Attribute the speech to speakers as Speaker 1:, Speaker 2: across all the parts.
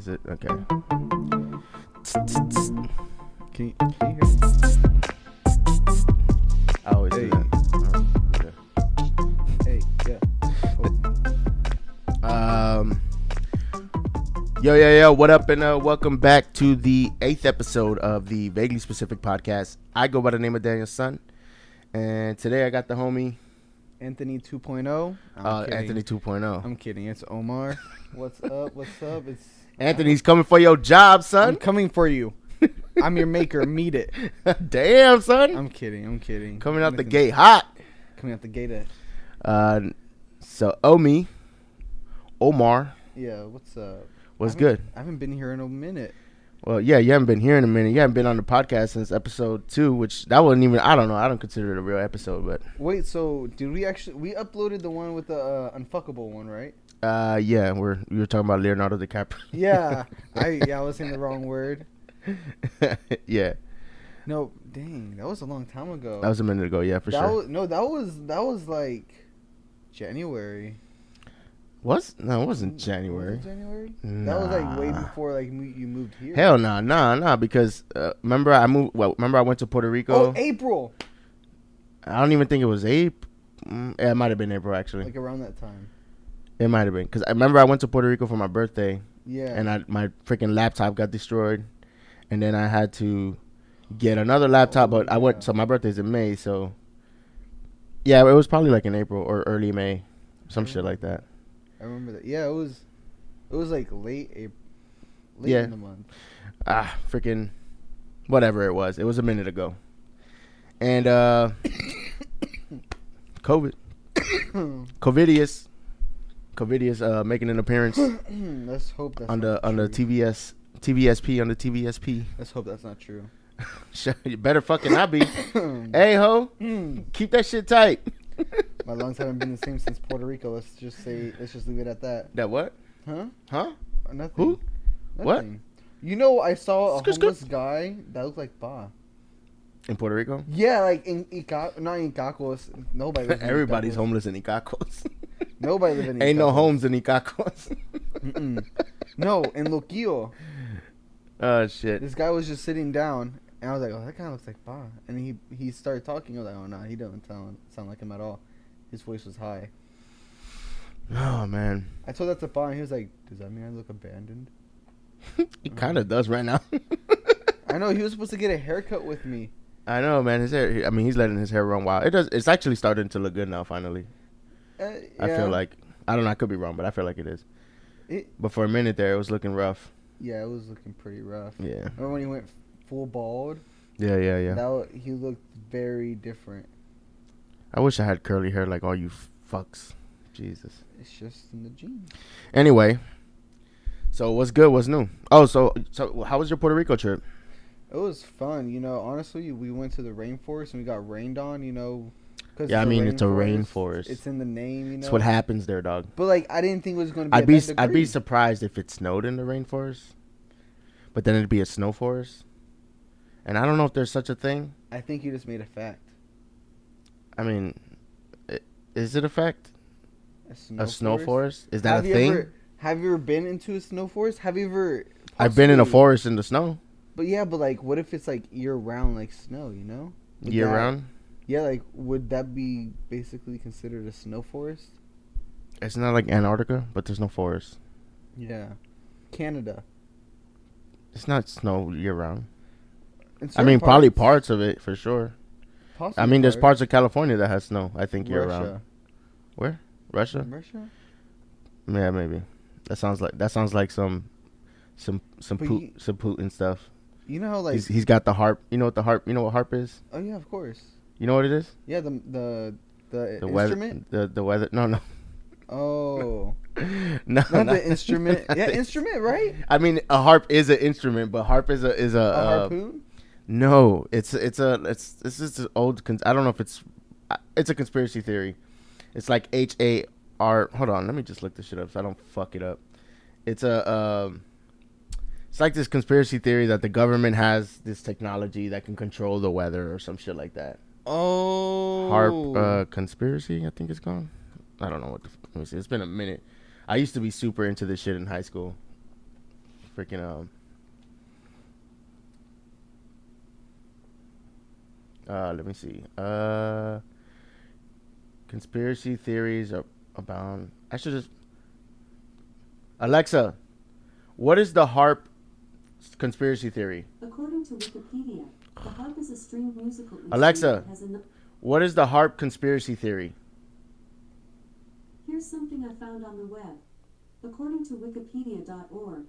Speaker 1: Is it? Okay.
Speaker 2: Can you hear it?
Speaker 1: I always do that.
Speaker 2: Hey, yeah.
Speaker 1: Yo, what up, and welcome back to the 8th episode of the Vaguely Specific podcast. I go by the name of Daniel-San, and today I got the homie
Speaker 2: Anthony 2.0.
Speaker 1: Anthony 2.0.
Speaker 2: I'm kidding. It's Omar. What's up? It's
Speaker 1: Anthony's coming for your job, son.
Speaker 2: I'm coming for you. I'm your maker. Meet it.
Speaker 1: Damn, son.
Speaker 2: I'm kidding.
Speaker 1: Coming out the gate hot.
Speaker 2: Coming out the gate.
Speaker 1: So Omar.
Speaker 2: Yeah. What's up?
Speaker 1: What's good?
Speaker 2: I haven't been here in a minute.
Speaker 1: Well, yeah, you haven't been here in a minute. You haven't been on the podcast since episode 2, which that wasn't even, I don't know. I don't consider it a real episode, but.
Speaker 2: Wait, so did we uploaded the one with the unfuckable one, right?
Speaker 1: Yeah, we were talking about Leonardo DiCaprio.
Speaker 2: Yeah. I was saying the wrong word.
Speaker 1: Yeah.
Speaker 2: No, dang, that was a long time ago.
Speaker 1: That was a minute ago, yeah, for sure.
Speaker 2: That was like January.
Speaker 1: No, it wasn't January.
Speaker 2: Was it January?
Speaker 1: Nah.
Speaker 2: That was like way before like you moved here.
Speaker 1: Hell nah, because remember I went to Puerto Rico.
Speaker 2: Oh, April.
Speaker 1: I don't even think it was April. Yeah, it might have been April actually.
Speaker 2: Like around that time.
Speaker 1: It might have been because I remember I went to Puerto Rico for my birthday.
Speaker 2: Yeah.
Speaker 1: And my freaking laptop got destroyed, and then I had to get another laptop. But I went, so my birthday's in May, so yeah, it was probably like in April or early May, some shit like that.
Speaker 2: I remember that. Yeah, it was like late April, in the month.
Speaker 1: Freaking whatever it was. It was a minute ago. And Covidius making an appearance.
Speaker 2: Let's hope that's
Speaker 1: on the TVSP on the TVSP.
Speaker 2: Let's hope that's not true.
Speaker 1: You better fucking not be. Hey ho, keep that shit tight.
Speaker 2: My lungs haven't been the same since Puerto Rico. Let's just leave it at that.
Speaker 1: That what?
Speaker 2: Huh? Nothing.
Speaker 1: Who?
Speaker 2: Nothing.
Speaker 1: What?
Speaker 2: You know, I saw a homeless guy that looked like Ba.
Speaker 1: In Puerto Rico?
Speaker 2: Yeah, like in Icacos. Nobody lives in
Speaker 1: Everybody's
Speaker 2: Icacos.
Speaker 1: homeless in Icacos.
Speaker 2: Nobody lives in Icacos.
Speaker 1: Ain't no homes in Icacos.
Speaker 2: No, in Loquillo.
Speaker 1: Oh, shit.
Speaker 2: This guy was just sitting down, and I was like, oh, that guy looks like Ba. And he started talking. I was like, oh, no, he doesn't sound like him at all. His voice was high.
Speaker 1: Oh, man.
Speaker 2: I told that to Ba, and he was like, does that mean I look abandoned?
Speaker 1: He kind of does right now.
Speaker 2: I know, he was supposed to get a haircut with me.
Speaker 1: I know, man. His hair, I mean, he's letting his hair run wild. It's actually starting to look good now, finally.
Speaker 2: Yeah.
Speaker 1: I feel like, I don't know, I could be wrong, but I feel like it is. But for a minute there, it was looking rough.
Speaker 2: Yeah, it was looking pretty rough.
Speaker 1: Yeah.
Speaker 2: Remember when he went full bald?
Speaker 1: Yeah.
Speaker 2: He looked very different.
Speaker 1: I wish I had curly hair like all you fucks. Jesus.
Speaker 2: It's just in the genes.
Speaker 1: Anyway, so what's good? What's new? Oh, so how was your Puerto Rico trip?
Speaker 2: It was fun. You know, honestly, we went to the rainforest and we got rained on, you know.
Speaker 1: Yeah, I mean, it's a rainforest.
Speaker 2: It's in the name, you know.
Speaker 1: That's what happens there, dog.
Speaker 2: But, like, I didn't think it was going to be
Speaker 1: I'd be surprised if it snowed in the rainforest. But then it'd be a snow forest. And I don't know if there's such a thing.
Speaker 2: I think you just made a fact.
Speaker 1: I mean, is it a fact? A snow forest? Is that
Speaker 2: have
Speaker 1: a thing?
Speaker 2: Have you ever been into a snow forest? Have you ever...
Speaker 1: I've been in a forest in the snow.
Speaker 2: But yeah, but like, what if it's like year-round, like snow, you know?
Speaker 1: Year-round?
Speaker 2: Yeah, like, would that be basically considered a snow forest?
Speaker 1: It's not like Antarctica, but there's no forest.
Speaker 2: Yeah. Canada.
Speaker 1: It's not snow year-round. I mean, probably parts of it, for sure.
Speaker 2: Possibly
Speaker 1: I mean, there's parts of California that has snow, I think, year-round. Where? Russia?
Speaker 2: Russia?
Speaker 1: Yeah, maybe. That sounds like some Putin stuff.
Speaker 2: You know how, like...
Speaker 1: He's got the harp. You know what harp is?
Speaker 2: Oh, yeah, of course.
Speaker 1: You know what it is?
Speaker 2: Yeah, the instrument?
Speaker 1: The weather. No.
Speaker 2: Oh.
Speaker 1: No,
Speaker 2: not the instrument. Yeah, instrument, right?
Speaker 1: I mean, a harp is an instrument, but harp is a
Speaker 2: harpoon?
Speaker 1: No, it's just an old. I don't know if it's a conspiracy theory. It's like HAR. Hold on, let me just look this shit up so I don't fuck it up. It's like this conspiracy theory that the government has this technology that can control the weather or some shit like that.
Speaker 2: Oh.
Speaker 1: Harp conspiracy, I think it's called. I don't know what let me see. It's been a minute. I used to be super into this shit in high school. freaking let me see. Conspiracy theories are abound. I should just Alexa, what is the harp conspiracy theory?
Speaker 3: According to Wikipedia, the harp is a stringed musical instrument
Speaker 1: Alexa,
Speaker 3: that has
Speaker 1: what is the harp conspiracy theory?
Speaker 3: Here's something I found on the web. According to wikipedia.org,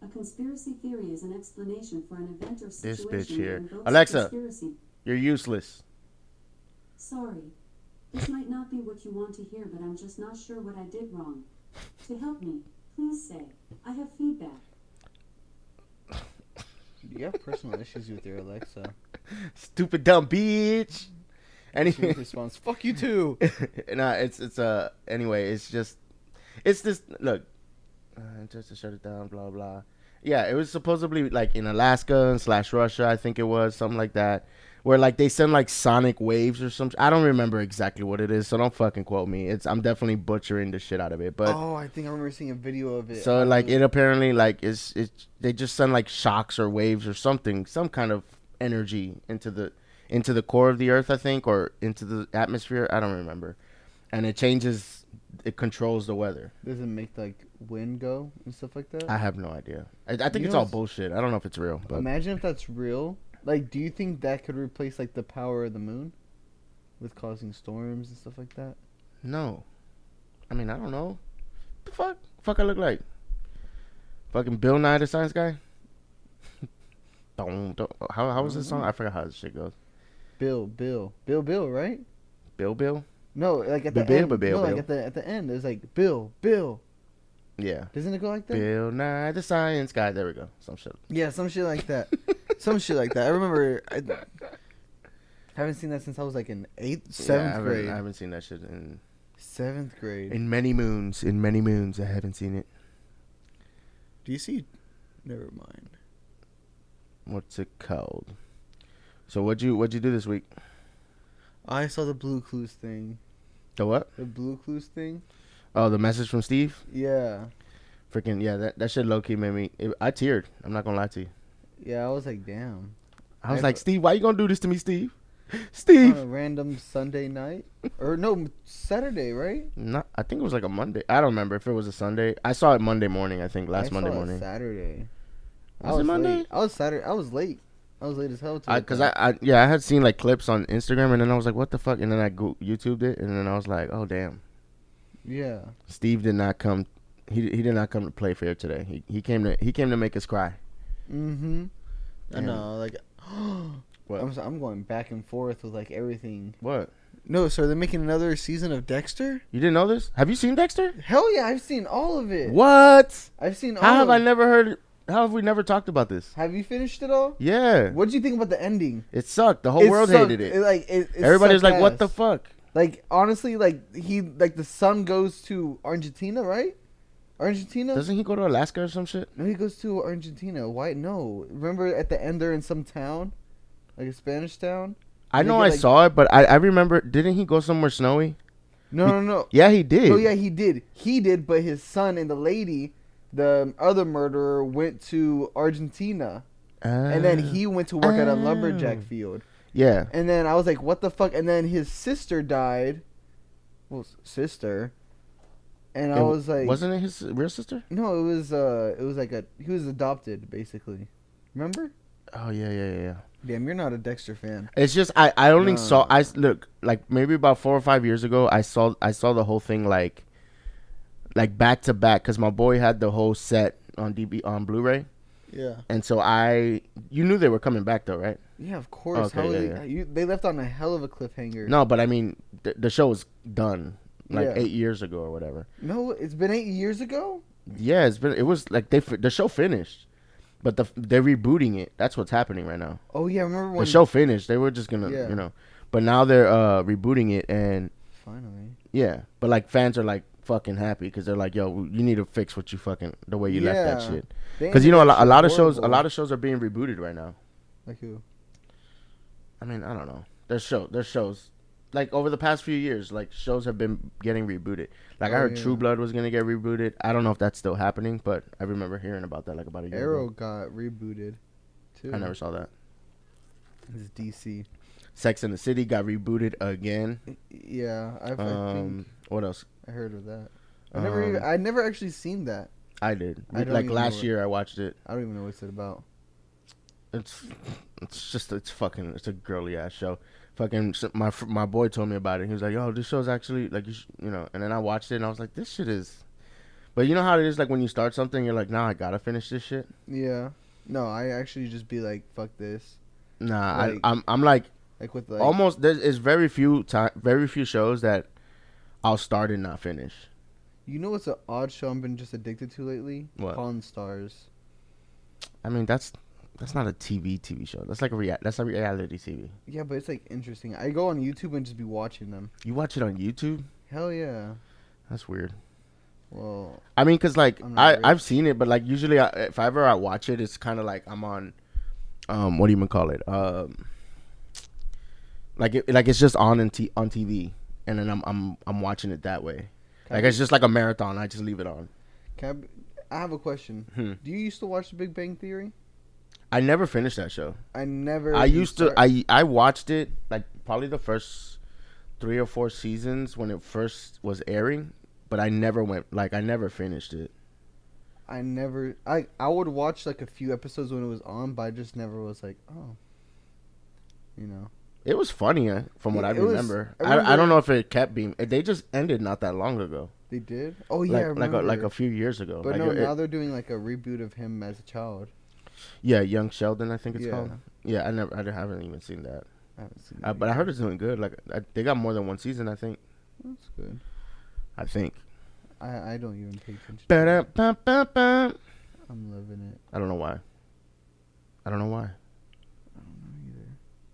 Speaker 3: a conspiracy theory is an explanation for an event or situation
Speaker 1: This bitch here.
Speaker 3: that invokes
Speaker 1: Alexa,
Speaker 3: conspiracy.
Speaker 1: you're useless.
Speaker 3: Sorry. This might not be what you want to hear, but I'm just not sure what I did wrong. To help me, please say, I have feedback.
Speaker 2: You have personal issues with your Alexa.
Speaker 1: Stupid dumb bitch. Anyway,
Speaker 2: Response. Fuck you too.
Speaker 1: nah, it's anyway, it's this look, just to shut it down, blah blah. Yeah, it was supposedly like in Alaska / Russia, I think it was something like that, where like they send like sonic waves or something. I don't remember exactly what it is, so don't fucking quote me. I'm definitely butchering the shit out of it, but
Speaker 2: I think I remember seeing a video of it.
Speaker 1: so like it apparently like it's they just send like shocks or waves or something, some kind of energy into the core of the earth, I think, or into the atmosphere. I don't remember, and it controls the weather.
Speaker 2: Does it make like wind go and stuff like that?
Speaker 1: I have no idea. I think it's all bullshit. I don't know if it's real. But
Speaker 2: imagine if that's real. Like, do you think that could replace like the power of the moon with causing storms and stuff like that?
Speaker 1: No. I mean, I don't know. The fuck I look like? Fucking Bill Nye the Science Guy? How was this song? I forgot how this shit goes.
Speaker 2: Bill, right?
Speaker 1: Bill?
Speaker 2: No, like at the end. Like at the end, it's like Bill.
Speaker 1: Yeah.
Speaker 2: Doesn't it go like that?
Speaker 1: Bill Nye the Science Guy. There we go. Some shit.
Speaker 2: Yeah, some shit like that. Some shit like that. I remember. I haven't seen that since I was like in seventh grade.
Speaker 1: I haven't seen that shit in
Speaker 2: 7th grade.
Speaker 1: In many moons, I haven't seen it.
Speaker 2: Do you see? Never mind.
Speaker 1: What's it called? So what'd you do this week?
Speaker 2: I saw the Blue Clues thing.
Speaker 1: The what?
Speaker 2: The Blue Clues thing.
Speaker 1: Oh, the message from Steve?
Speaker 2: Yeah.
Speaker 1: Freaking, yeah, that shit low-key made me... I teared. I'm not gonna lie to you.
Speaker 2: Yeah, I was like, damn.
Speaker 1: I was like, Steve, why you gonna do this to me, Steve? Steve!
Speaker 2: On a random Sunday night? Or no, Saturday, right?
Speaker 1: No, I think it was like a Monday. I don't remember if it was a Sunday. I saw it Monday morning, I think, Monday morning.
Speaker 2: Saturday.
Speaker 1: Was it Monday?
Speaker 2: Late. I was Saturday. I was late. I was late as hell.
Speaker 1: Because I had seen like clips on Instagram, and then I was like, what the fuck? And then I YouTubed it, and then I was like, oh, damn.
Speaker 2: Yeah.
Speaker 1: Steve did not come. He did not come to play fair today. He came to make us cry.
Speaker 2: Mm-hmm. I
Speaker 1: And
Speaker 2: know, like,
Speaker 1: what?
Speaker 2: I'm going back and forth with like everything.
Speaker 1: What?
Speaker 2: No, so they're making another season of Dexter?
Speaker 1: You didn't know this? Have you seen Dexter?
Speaker 2: Hell yeah, I've seen all of it.
Speaker 1: What?
Speaker 2: I've seen all
Speaker 1: How
Speaker 2: of
Speaker 1: have I
Speaker 2: it.
Speaker 1: never heard? How have we never talked about this?
Speaker 2: Have you finished it all?
Speaker 1: Yeah.
Speaker 2: What did you think about the ending?
Speaker 1: It sucked. The whole world hated it. Everybody's like, what the fuck?
Speaker 2: Like, honestly, like, the son goes to Argentina, right? Argentina?
Speaker 1: Doesn't he go to Alaska or some shit?
Speaker 2: No, he goes to Argentina. Why? No. Remember at the end they're in some town? Like a Spanish town?
Speaker 1: I know I saw it, but I remember, didn't he go somewhere snowy?
Speaker 2: No.
Speaker 1: Yeah, he did.
Speaker 2: Oh, yeah, he did. He did, but his son and the lady, the other murderer, went to Argentina. And then he went to work at a lumberjack field.
Speaker 1: Yeah.
Speaker 2: And then I was like, what the fuck? And then his sister died. Well, sister. And I was like...
Speaker 1: Wasn't it his real sister?
Speaker 2: No, it was like he was adopted, basically. Remember?
Speaker 1: Oh, yeah.
Speaker 2: Damn, you're not a Dexter fan.
Speaker 1: It's just, I only saw, look, like maybe about 4 or 5 years ago, I saw the whole thing like back to back, because my boy had the whole set on Blu-ray.
Speaker 2: Yeah.
Speaker 1: And so you knew they were coming back though, right?
Speaker 2: Yeah, of course.
Speaker 1: Okay,
Speaker 2: they left on a hell of a cliffhanger.
Speaker 1: No, but I mean, the show was done like
Speaker 2: Yeah.
Speaker 1: 8 years ago or whatever.
Speaker 2: No, it's been 8 years ago?
Speaker 1: Yeah, it was like the show finished, but they're rebooting it. That's what's happening right now.
Speaker 2: Oh, yeah, remember when...
Speaker 1: The show finished. They were just gonna, but now they're rebooting it, and
Speaker 2: finally.
Speaker 1: Yeah, but like fans are like fucking happy because they're like, yo, you need to fix what you fucking the way you left that shit. Because a lot of shows are being rebooted right now.
Speaker 2: Like who?
Speaker 1: I mean, I don't know. There's shows like over the past few years, like shows have been getting rebooted. Like I heard True Blood was gonna get rebooted. I don't know if that's still happening, but I remember hearing about that like about a year
Speaker 2: Arrow
Speaker 1: ago.
Speaker 2: got rebooted too.
Speaker 1: I never saw that.
Speaker 2: It's DC.
Speaker 1: Sex and the City got rebooted again.
Speaker 2: Yeah, I think
Speaker 1: what else?
Speaker 2: I heard of that. I never actually seen that.
Speaker 1: I did.
Speaker 2: I don't
Speaker 1: like
Speaker 2: even
Speaker 1: last
Speaker 2: know
Speaker 1: year, I watched it.
Speaker 2: I don't even know what it's about.
Speaker 1: It's it's a girly ass show. Fucking my boy told me about it. He was like, "Yo, this show's actually like you know." And then I watched it and I was like, "This shit is." But you know how it is, like when you start something, you're like, "Nah, I gotta finish this shit."
Speaker 2: Yeah. No, I actually just be like, "Fuck this."
Speaker 1: Nah,
Speaker 2: like,
Speaker 1: I'm like
Speaker 2: with like
Speaker 1: almost. There's very few shows that I'll start and not finish.
Speaker 2: You know what's an odd show I've been just addicted to lately?
Speaker 1: What?
Speaker 2: Pawn Stars.
Speaker 1: I mean, that's not a TV show. That's like that's a reality TV.
Speaker 2: Yeah, but it's like interesting. I go on YouTube and just be watching them.
Speaker 1: You watch it on YouTube?
Speaker 2: Hell yeah.
Speaker 1: That's weird.
Speaker 2: Well,
Speaker 1: I mean, cause like I've seen it, but like usually if ever I watch it, it's kind of like I'm on, what do you even call it? Like it's just on TV, and then I'm watching it that way. Like it's just like a marathon. I just leave it on.
Speaker 2: I have a question. Do you used to watch The Big Bang Theory?
Speaker 1: I never finished that show.
Speaker 2: I
Speaker 1: used to. I watched it like probably the first 3 or 4 seasons when it first was airing, but I never finished it.
Speaker 2: I would watch like a few episodes when it was on, but I just never was like, oh, you know.
Speaker 1: It was funny, from what I remember. I don't know if it kept being. They just ended not that long ago.
Speaker 2: They did? Oh yeah, I remember.
Speaker 1: like a few years ago.
Speaker 2: But
Speaker 1: like
Speaker 2: now they're doing like a reboot of him as a child.
Speaker 1: Yeah, Young Sheldon, I think it's called. Yeah, I haven't even seen that.
Speaker 2: I haven't seen that.
Speaker 1: But I heard it's doing good. Like they got more than one season, I think.
Speaker 2: That's good.
Speaker 1: I think.
Speaker 2: I don't even pay attention. I'm loving it.
Speaker 1: I don't know why.
Speaker 2: I don't know either.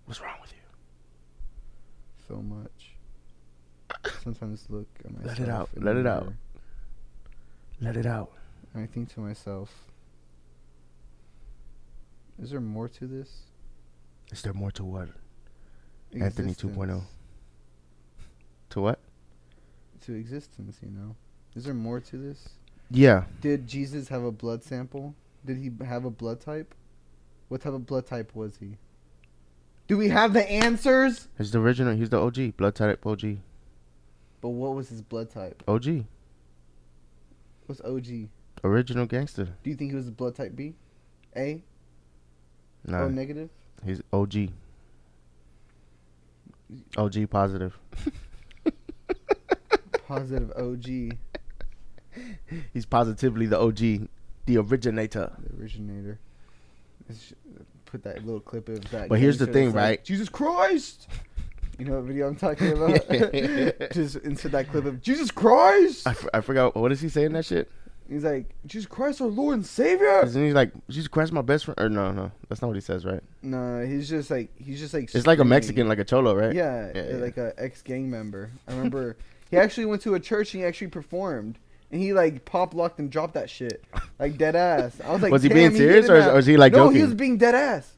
Speaker 1: What's wrong with you?
Speaker 2: So much. Sometimes look at myself.
Speaker 1: Let it out. Let it out. Let it out.
Speaker 2: And I think to myself, is there more to this?
Speaker 1: Is there more to what?
Speaker 2: Existence.
Speaker 1: Anthony 2.0. To what?
Speaker 2: To existence, you know. Is there more to this?
Speaker 1: Yeah.
Speaker 2: Did Jesus have a blood sample? Did he have a blood type? What type of blood type was he? Do we have the answers?
Speaker 1: He's the original. He's the OG. Blood type OG.
Speaker 2: But what was his blood type?
Speaker 1: OG.
Speaker 2: What's OG?
Speaker 1: Original gangster.
Speaker 2: Do you think he was a blood type B? A?
Speaker 1: No.
Speaker 2: O negative?
Speaker 1: He's OG. OG positive.
Speaker 2: Positive OG.
Speaker 1: He's positively the OG. The originator.
Speaker 2: The originator. Put that little clip of that.
Speaker 1: But here's the thing, right?
Speaker 2: Like, Jesus Christ! You know what video I'm talking about? Just insert that clip of Jesus Christ!
Speaker 1: I forgot. What is he saying that shit?
Speaker 2: He's like, Jesus Christ, our Lord and Savior!
Speaker 1: Isn't he like, Jesus Christ, my best friend? Or no. That's not what he says, right?
Speaker 2: No, he's just like. It's
Speaker 1: like a Mexican, like a cholo, right?
Speaker 2: Yeah, like a ex-gang member. I remember he actually went to a church and he actually performed. And he like pop locked and dropped that shit. Like dead ass. I was like,
Speaker 1: was he being serious or was he like joking?
Speaker 2: No, he was being dead ass.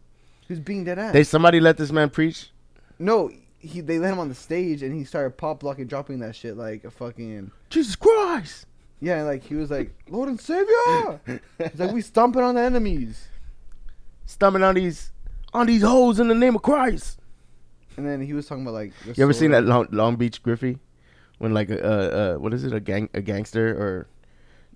Speaker 2: He was being dead ass.
Speaker 1: Somebody let this man preach?
Speaker 2: No, they let him on the stage and he started pop locking, dropping that shit like a fucking
Speaker 1: Jesus Christ.
Speaker 2: Yeah, like he was like, Lord and Savior. He's like, we stomping on the enemies.
Speaker 1: Stomping on these hoes in the name of Christ.
Speaker 2: And then he was talking about like
Speaker 1: you ever seen that Long Beach Griffey? When like what is it, a gangster or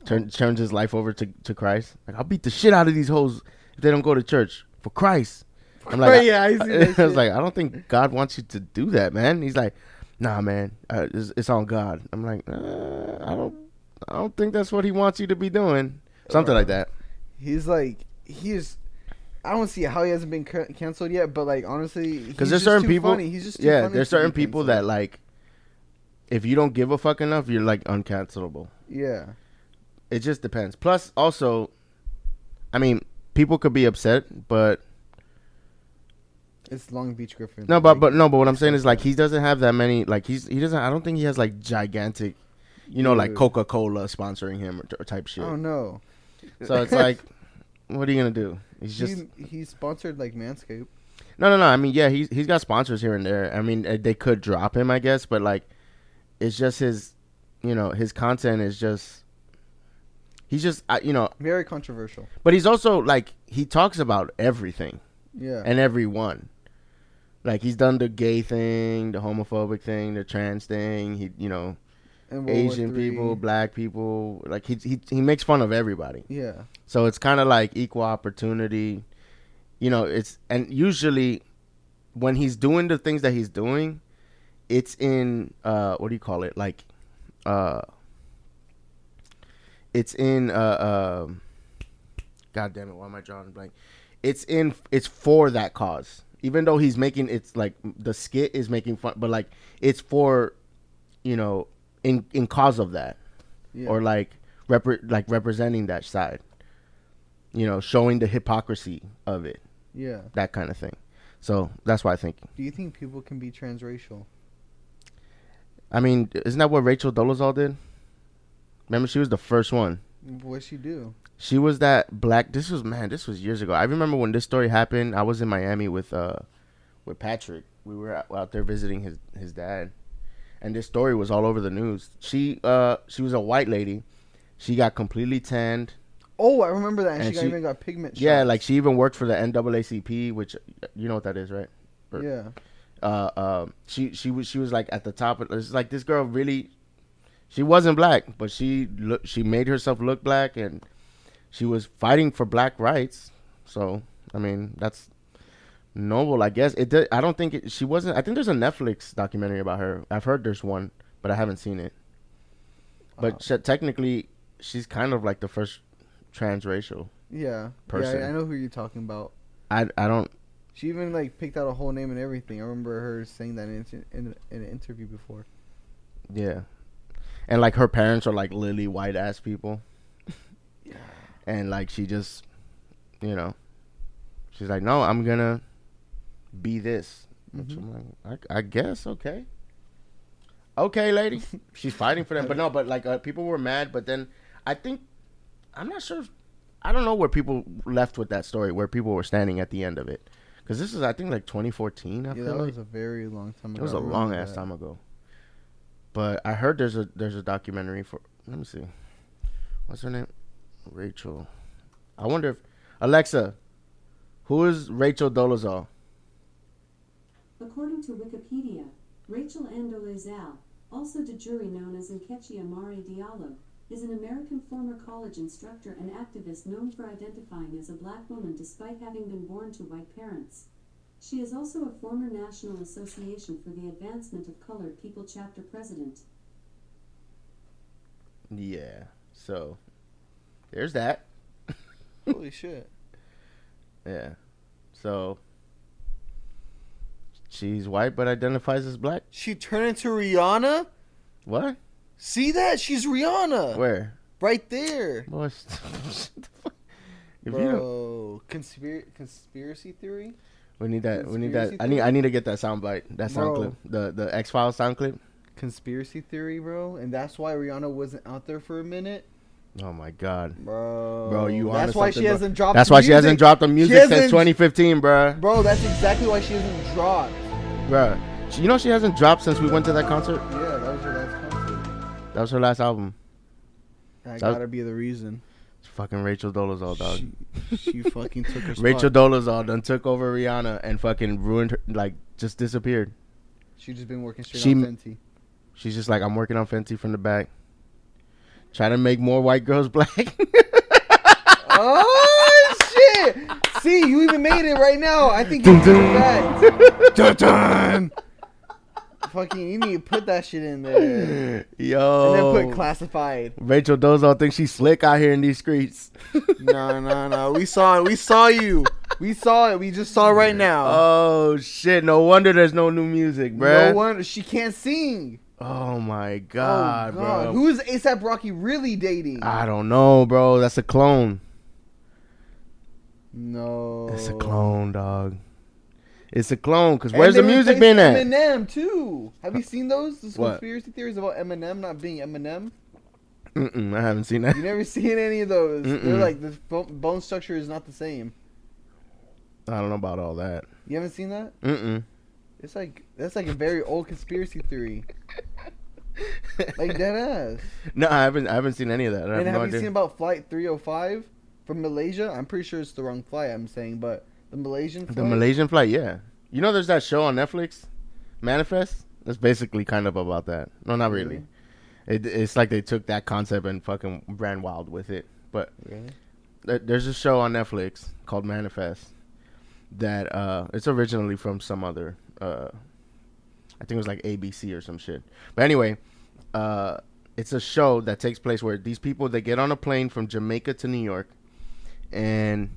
Speaker 1: turns his life over to Christ? Like, I'll beat the shit out of these hoes if they don't go to church for Christ. I'm like,
Speaker 2: I see that
Speaker 1: I was like, I don't think God wants you to do that, man. He's like, nah, man, it's on God. I'm like, I don't think that's what he wants you to be doing. Something like that.
Speaker 2: He's like, I don't see how he hasn't been canceled yet, but like honestly,
Speaker 1: because there's certain people.
Speaker 2: Funny. He's just too funny.
Speaker 1: There's certain people that like. If you don't give a fuck enough, you're like uncancelable.
Speaker 2: Yeah.
Speaker 1: It just depends. Plus, also, I mean, people could be upset, but
Speaker 2: it's Long Beach Griffin.
Speaker 1: No, but what I'm saying is like he doesn't have that many. Like he doesn't. I don't think he has like gigantic, like Coca-Cola sponsoring him or type shit.
Speaker 2: Oh no.
Speaker 1: So it's like, what are you gonna do?
Speaker 2: He sponsored like Manscaped.
Speaker 1: No. I mean, yeah, he's got sponsors here and there. I mean, they could drop him, I guess, but like, it's just his, his content is just. He's just,
Speaker 2: very controversial.
Speaker 1: But he's also like he talks about everything.
Speaker 2: Yeah.
Speaker 1: And everyone. Like he's done the gay thing, the homophobic thing, the trans thing. He, Asian people, black people. Like he makes fun of everybody.
Speaker 2: Yeah.
Speaker 1: So it's kind of like equal opportunity. And usually when he's doing the things that he's doing, it's in what do you call it? Like it's in God damn it, why am I drawing a blank? It's for that cause. Even though he's making it's like the skit is making fun, but like it's for in cause of that. Yeah. Or like representing that side. Showing the hypocrisy of it.
Speaker 2: Yeah.
Speaker 1: That kind of thing. So that's why I think.
Speaker 2: Do you think people can be transracial?
Speaker 1: I mean, isn't that what Rachel Dolezal did? Remember, she was the first one.
Speaker 2: What'd she do?
Speaker 1: She was that black. This was years ago. I remember when this story happened. I was in Miami with Patrick. We were out there visiting his dad, and this story was all over the news. She was a white lady. She got completely tanned.
Speaker 2: Oh, I remember that. And she even got pigment shots.
Speaker 1: Yeah, like she even worked for the NAACP, which you know what that is, right?
Speaker 2: Yeah.
Speaker 1: She was like at the top. It's like this girl really. She wasn't black, but she made herself look black, and she was fighting for black rights. So I mean, that's noble, I guess. I don't think she wasn't. I think there's a Netflix documentary about her. I've heard there's one, but I haven't seen it. But technically, she's kind of like the first transracial.
Speaker 2: Yeah.
Speaker 1: Person.
Speaker 2: Yeah, I know who you're talking about.
Speaker 1: I don't.
Speaker 2: She even like picked out a whole name and everything. I remember her saying that in an interview before.
Speaker 1: Yeah. And like her parents are like lily white ass people.
Speaker 2: Yeah.
Speaker 1: And like she just, she's like, no, I'm gonna be this. Mm-hmm. I'm like, I guess, okay, lady. She's fighting for them, but like people were mad. But then I'm not sure. I don't know where people left with that story, where people were standing at the end of it, because this is I think like 2014. I feel
Speaker 2: that
Speaker 1: like.
Speaker 2: Was a very long time ago.
Speaker 1: It was a long ass time ago. But I heard there's a documentary for. Let me see. What's her name? Rachel. I wonder if Alexa, who is Rachel Dolezal?
Speaker 3: According to Wikipedia, Rachel Ann Dolezal, also de jure known as Nkechi Amare Diallo, is an American former college instructor and activist known for identifying as a black woman despite having been born to white parents. She is also a former National Association for the Advancement of Colored People chapter president.
Speaker 1: Yeah, so there's that.
Speaker 2: Holy shit.
Speaker 1: Yeah, so she's white but identifies as black.
Speaker 2: She turned into Rihanna?
Speaker 1: What?
Speaker 2: See that? She's Rihanna.
Speaker 1: Where?
Speaker 2: Right there.
Speaker 1: Boy,
Speaker 2: bro, conspiracy theory?
Speaker 1: We need that. I need to get that sound bite. That sound clip. The X-Files sound clip.
Speaker 2: Conspiracy theory, bro. And that's why Rihanna wasn't out there for a minute.
Speaker 1: Oh my god.
Speaker 2: Bro,
Speaker 1: you
Speaker 2: that's why she hasn't dropped
Speaker 1: That's why she hasn't dropped the music since 2015, bro.
Speaker 2: Bro, that's exactly why she hasn't dropped.
Speaker 1: Bro, she hasn't dropped since we went to that concert?
Speaker 2: Yeah, that was her last concert.
Speaker 1: That was her last album.
Speaker 2: That gotta be the reason.
Speaker 1: It's fucking Rachel Dolezal, dog.
Speaker 2: She fucking took her spot.
Speaker 1: Rachel Dolezal done took over Rihanna and fucking ruined her, like, just disappeared.
Speaker 2: She just been working straight on Fenty.
Speaker 1: She's just like, I'm working on Fenty from the back. Trying to make more white girls black.
Speaker 2: Oh, shit. See, you even made it right now. I think you're doing that. Fucking, you need to put that shit in there.
Speaker 1: Yo.
Speaker 2: And then put classified.
Speaker 1: Rachel Dolezal thinks she's slick out here in these streets.
Speaker 2: No. We saw it. We saw you. We saw it. We just saw it right now.
Speaker 1: Oh, shit. No wonder there's no new music, bro.
Speaker 2: No wonder. She can't sing.
Speaker 1: Oh, my God, bro.
Speaker 2: Who is A$AP Rocky really dating?
Speaker 1: I don't know, bro. That's a clone.
Speaker 2: No.
Speaker 1: It's a clone, dog. It's a clone, because where's the music been at?
Speaker 2: Eminem, too. Have you seen those? Those
Speaker 1: What?
Speaker 2: conspiracy theories about Eminem not being Eminem?
Speaker 1: I haven't seen that.
Speaker 2: You never seen any of those. They're like, the bone structure is not the same.
Speaker 1: I don't know about all that.
Speaker 2: You haven't seen that?
Speaker 1: Mm-mm.
Speaker 2: It's like that's like a very old conspiracy theory. Like dead ass.
Speaker 1: No, I haven't seen any of that. I
Speaker 2: And
Speaker 1: have no
Speaker 2: have you
Speaker 1: idea.
Speaker 2: seen about Flight 305 from Malaysia? I'm pretty sure it's the wrong flight. I'm saying, but the Malaysian flight.
Speaker 1: The Malaysian flight, yeah. You know, there's that show on Netflix, Manifest. That's basically kind of about that. No, not really. It's like they took that concept and fucking ran wild with it. But
Speaker 2: Really?
Speaker 1: there's a show on Netflix called Manifest that it's originally from some other I think it was like ABC or some shit. But anyway, it's a show that takes place where these people, they get on a plane from Jamaica to New York, and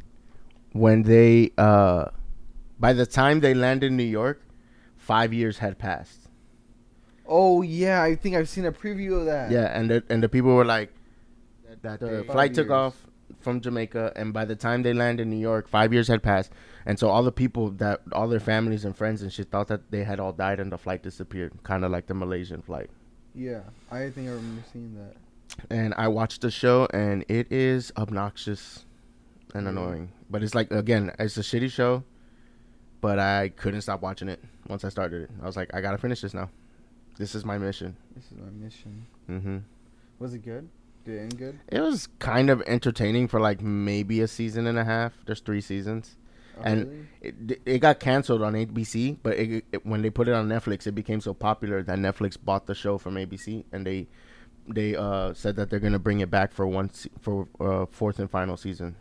Speaker 1: when they by the time they land in New York, 5 years had passed.
Speaker 2: Oh yeah, I think I've seen a preview of that.
Speaker 1: Yeah, and the people were like that the
Speaker 2: 5
Speaker 1: flight took
Speaker 2: years.
Speaker 1: off from Jamaica, and by the time they landed in New York, 5 years had passed, and so all the people that all their families and friends and shit thought that they had all died and the flight disappeared, kind of like the Malaysian flight.
Speaker 2: Yeah, I think I remember seeing that.
Speaker 1: And I watched the show, and it is obnoxious and annoying. But it's like, again, it's a shitty show, but I couldn't stop watching it once I started it. I was like, I gotta finish this now. This is my mission.
Speaker 2: This is my mission.
Speaker 1: Mm-hmm.
Speaker 2: Was it good? Did it end good?
Speaker 1: It was kind of entertaining for like maybe a season and a half. There's 3 seasons.
Speaker 2: Oh,
Speaker 1: And
Speaker 2: really?
Speaker 1: it got canceled on ABC, but when they put it on Netflix, it became so popular that Netflix bought the show from ABC, and they said that they're gonna bring it back for fourth and final season,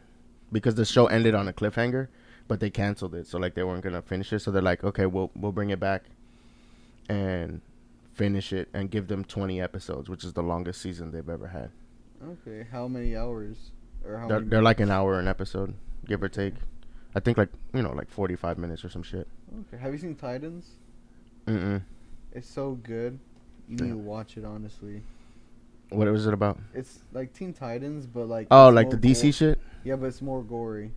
Speaker 1: because the show ended on a cliffhanger, but they canceled it, so like they weren't gonna finish it. So they're like, okay, we'll bring it back and finish it and give them 20 episodes, which is the longest season they've ever had.
Speaker 2: Okay, how many hours? Or how
Speaker 1: They're like an hour an episode, give or take. I think like 45 minutes or some shit.
Speaker 2: Okay, have you seen Titans?
Speaker 1: Mm-mm.
Speaker 2: It's so good. You need to watch it, honestly.
Speaker 1: What was it about?
Speaker 2: It's like Teen Titans, but like
Speaker 1: Oh,
Speaker 2: it's
Speaker 1: like the
Speaker 2: more
Speaker 1: DC shit?
Speaker 2: Yeah, but it's more gory.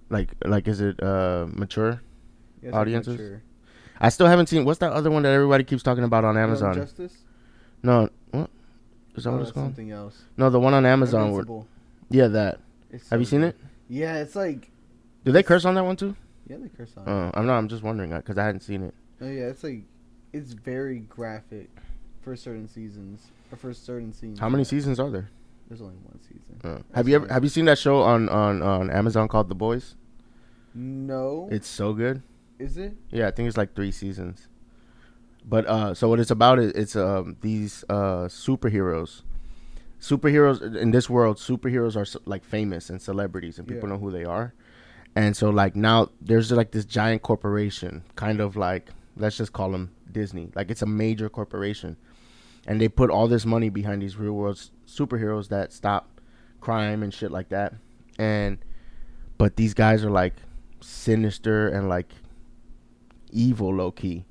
Speaker 1: Like is it mature?
Speaker 2: Yeah, it's
Speaker 1: Audiences?
Speaker 2: Like mature.
Speaker 1: I still haven't seen. What's that other one that everybody keeps talking about on Amazon?
Speaker 2: Justice?
Speaker 1: No, what? Is that
Speaker 2: Oh,
Speaker 1: what it's
Speaker 2: that's
Speaker 1: called?
Speaker 2: something else.
Speaker 1: No, the one on Amazon.
Speaker 2: Invincible.
Speaker 1: Yeah, that.
Speaker 2: It's
Speaker 1: Have
Speaker 2: so
Speaker 1: you seen
Speaker 2: good.
Speaker 1: it?
Speaker 2: Yeah, it's like.
Speaker 1: Do they curse on that one too?
Speaker 2: Yeah, they curse on it.
Speaker 1: I'm just wondering because I hadn't seen it.
Speaker 2: Oh yeah, it's like, it's very graphic for certain seasons or for certain scenes.
Speaker 1: How many seasons are there?
Speaker 2: There's only one season.
Speaker 1: Have you seen that show on Amazon called The Boys?
Speaker 2: No.
Speaker 1: It's so good.
Speaker 2: Is it?
Speaker 1: Yeah, I think it's like 3 seasons. But so what it's about is it's these superheroes. Superheroes in this world, superheroes are like famous and celebrities, and people know who they are. And so like now there's like this giant corporation, kind of like, let's just call them Disney. Like it's a major corporation, and they put all this money behind these real world superheroes that stop crime and shit like that. But these guys are like sinister and like evil, low key,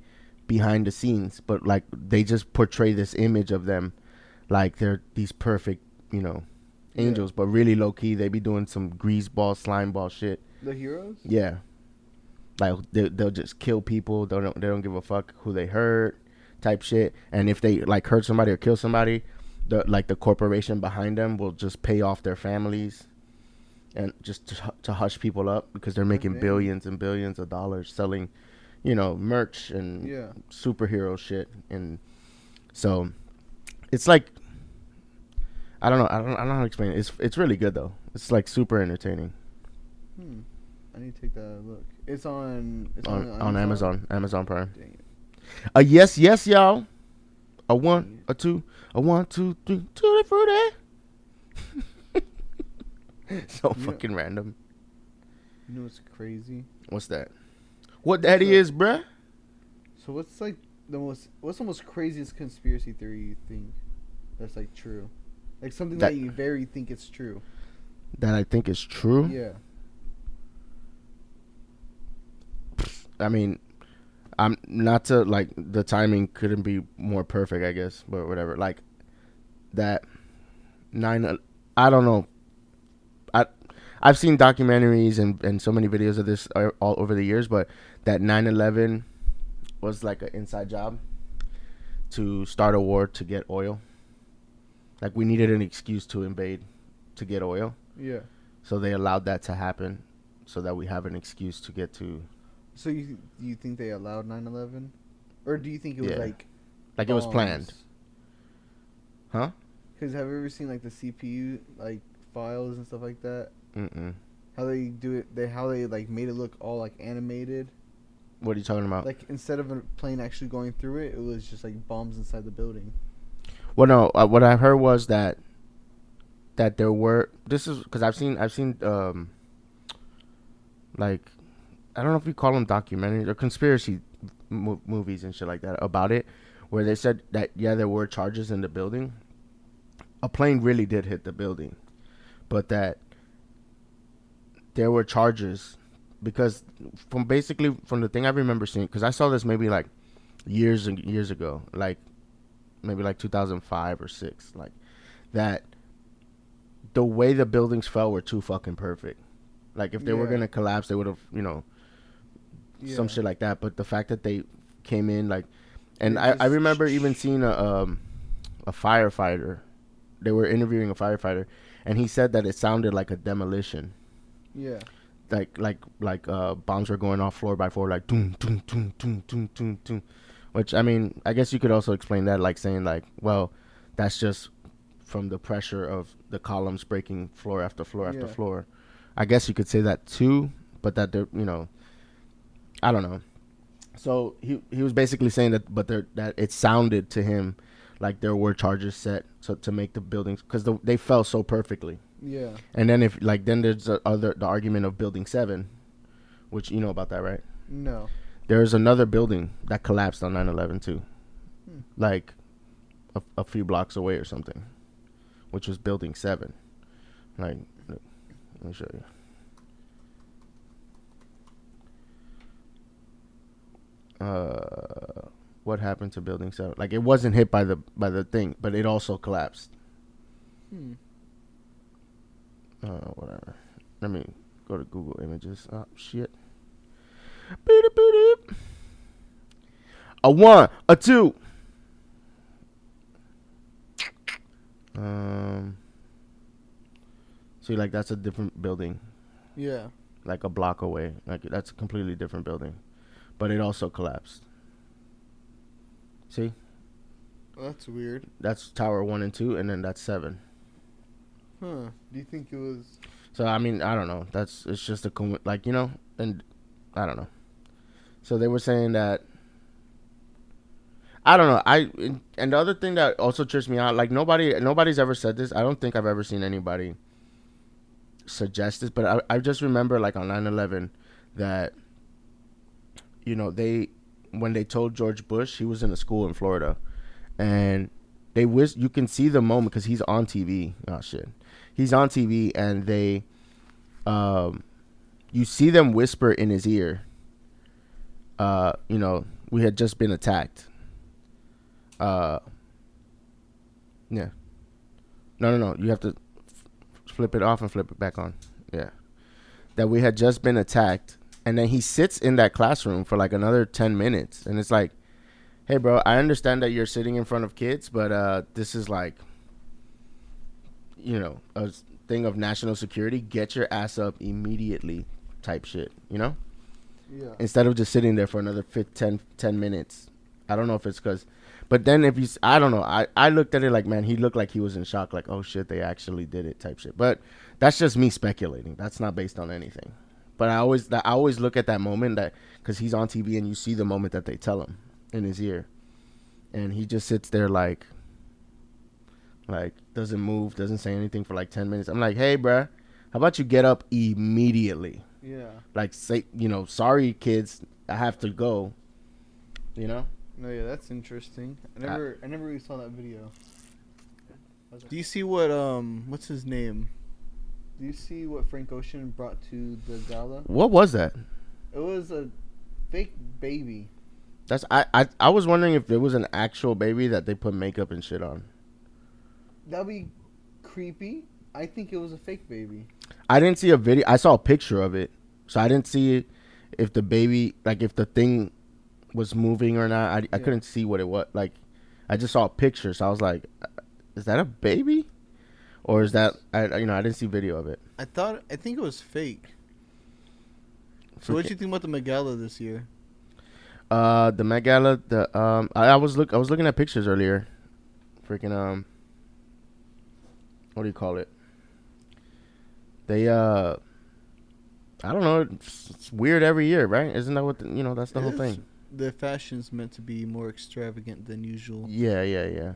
Speaker 1: behind the scenes. But like they just portray this image of them like they're these perfect, angels, but really low key they be doing some greaseball, slimeball shit.
Speaker 2: The heroes?
Speaker 1: Yeah, like they'll just kill people. They don't give a fuck who they hurt, type shit. And if they like hurt somebody or kill somebody, the corporation behind them will just pay off their families, and just to hush people up, because they're making billions and billions of dollars selling, merch and superhero shit. And so it's like, I don't know how to explain it. It's really good though. It's like super entertaining.
Speaker 2: I need to take that a look. It's on
Speaker 1: Amazon Prime.
Speaker 2: Dang it.
Speaker 1: A yes, y'all. A 1, a 2, a 1, 2, 3, tutti frutti. So fucking random.
Speaker 2: You know what's crazy?
Speaker 1: What's that? What that is, bruh?
Speaker 2: So what's like what's the most craziest conspiracy theory you think that's like true? Like something that you very think it's true.
Speaker 1: That I think is true?
Speaker 2: Yeah.
Speaker 1: I mean, I'm not to like, the timing couldn't be more perfect, I guess, but whatever. Like that I don't know. I've seen documentaries and so many videos of this all over the years, but that 9/11 was like an inside job to start a war to get oil. Like we needed an excuse to invade to get oil.
Speaker 2: Yeah.
Speaker 1: So they allowed that to happen so that we have an excuse to get to.
Speaker 2: So you think they allowed 9/11, or do you think it was like
Speaker 1: it was planned? Huh?
Speaker 2: Because have you ever seen like the CPU like files and stuff like that?
Speaker 1: Mm-mm.
Speaker 2: How they do it? How they like made it look all like animated.
Speaker 1: What are you talking about?
Speaker 2: Like instead of a plane actually going through it, it was just like bombs inside the building.
Speaker 1: Well, no. What I heard was that there were. This is because I've seen like, I don't know if you call them documentaries or conspiracy movies and shit like that about it, where they said that there were charges in the building. A plane really did hit the building, but that there were charges because from the thing I remember seeing, because I saw this maybe like years and years ago, like maybe like 2005 or 6, like that the way the buildings fell were too fucking perfect. Like if they were gonna collapse, they would have, some shit like that. But the fact that they came in like, and I remember even seeing a firefighter. They were interviewing a firefighter, and he said that it sounded like a demolition.
Speaker 2: Yeah.
Speaker 1: Like bombs were going off floor by floor, like doom, doom, doom, doom, doom, doom, doom. Which, I mean, I guess you could also explain that, like saying like, well, that's just from the pressure of the columns breaking floor after floor after floor. I guess you could say that too, but that they're, I don't know. So he was basically saying that it sounded to him like there were charges set to make the buildings, because they fell so perfectly.
Speaker 2: Yeah.
Speaker 1: And then then there's the argument of Building 7, which you know about that, right?
Speaker 2: No.
Speaker 1: There's another building that collapsed on 9/11 too, like a few blocks away or something, which was Building 7. Like, look, let me show you. What happened to Building 7? Like, it wasn't hit by the thing, but it also collapsed. Whatever. Let me go to Google Images. Oh, shit. A 1, a 2. See, like, that's a different building.
Speaker 2: Yeah.
Speaker 1: Like a block away. Like, that's a completely different building. But it also collapsed. See?
Speaker 2: Well, that's weird.
Speaker 1: That's Tower 1 and 2, and then that's 7.
Speaker 2: Huh. Do you think it was...
Speaker 1: So, I mean, I don't know. It's just and I don't know. So they were saying that, I don't know. And the other thing that also trips me out, like nobody's ever said this. I don't think I've ever seen anybody suggest this, but I just remember like on 9/11 that, when they told George Bush, he was in a school in Florida, and you can see the moment because he's on TV. Oh shit. He's on TV, and you see them whisper in his ear, we had just been attacked. Yeah. No. You have to flip it off and flip it back on. Yeah. That we had just been attacked. And then he sits in that classroom for like another 10 minutes. And it's like, hey, bro, I understand that you're sitting in front of kids, but this is like, a thing of national security. Get your ass up immediately type shit, Yeah. Instead of just sitting there for another 10 minutes. I don't know if it's because, but then I don't know. I looked at it like, man, he looked like he was in shock. Like, oh shit, they actually did it type shit. But that's just me speculating. That's not based on anything. But I always look at that moment because he's on TV and you see the moment that they tell him in his ear. And he just sits there like doesn't move, doesn't say anything for like 10 minutes. I'm like, hey, bruh, how about you get up immediately?
Speaker 2: Yeah.
Speaker 1: Like, say, sorry, kids, I have to go.
Speaker 2: No, yeah, that's interesting. I never really saw that video. Do you see what's his name? Do you see what Frank Ocean brought to the gala?
Speaker 1: What was that?
Speaker 2: It was a fake baby.
Speaker 1: I was wondering if it was an actual baby that they put makeup and shit on.
Speaker 2: That'd be creepy. I think it was a fake baby.
Speaker 1: I didn't see a video. I saw a picture of it, so I didn't see if the baby, like if the thing was moving or not. I couldn't see what it was. Like, I just saw a picture, so I was like, is that a baby? Or is that, I didn't see video of it.
Speaker 2: I think it was fake. So what do you think about the Met Gala this year?
Speaker 1: The Met Gala, I was looking at pictures earlier. Freaking what do you call it? They I don't know. It's weird every year, right? Isn't that what that's the whole thing?
Speaker 2: The fashion's meant to be more extravagant than usual.
Speaker 1: Yeah.